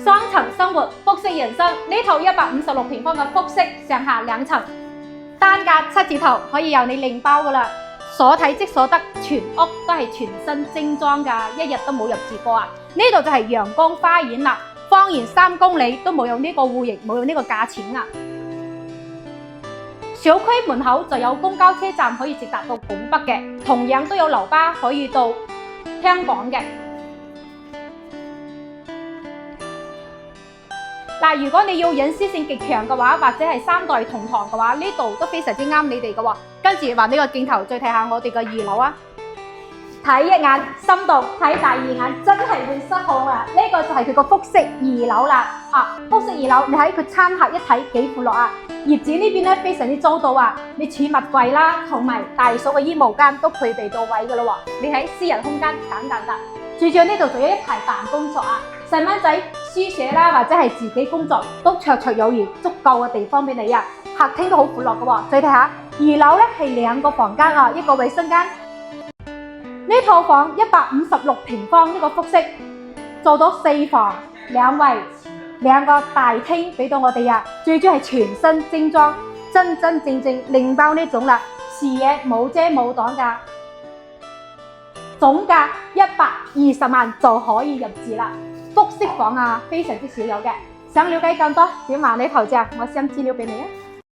雙層生活複式人生，呢套156平方嘅複式上下2層，單價7字頭可以由你另包噶啦。所睇即所得，全屋都係全新精裝㗎，一日都冇入住過啊！呢度就係陽光花園啦，方圓3公里都冇用呢個戶型，冇用呢個價錢啊！小區門口就有公交車站可以直達到拱北嘅，同樣都有樓巴可以到香港嘅。嗱，如果你要隱私性極強嘅話，或者係3代同堂嘅話，呢度都非常之啱你哋嘅喎。跟住話呢個鏡頭再睇下我哋嘅2樓啊，睇一眼心動，睇第2眼真係會失控啊！呢個就係佢個複式2樓啦。複式2樓，你喺佢餐客一睇幾闊落啊！業主呢邊咧非常之周到啊，你儲物櫃啦，同埋大嫂嘅衣帽間都配備到位噶啦喎。你喺私人空間簡簡單，最重要呢度仲有一排辦公桌啊，細蚊仔書寫啦，或者係自己工作都綽綽有餘，足夠嘅地方俾你啊。客廳都好闊落嘅喎，再睇下2樓咧係2個房間啊，一個衛生間。呢套房156平方，呢個複式做到4房2衛，2個大廳俾到我哋啊，最主要係全新精裝，真真正正另包呢種啦，視野冇遮冇擋㗎，總價120萬就可以入住啦。複式房啊，非常之少有嘅，想了解更多點話你頭像，我send資料俾你啊。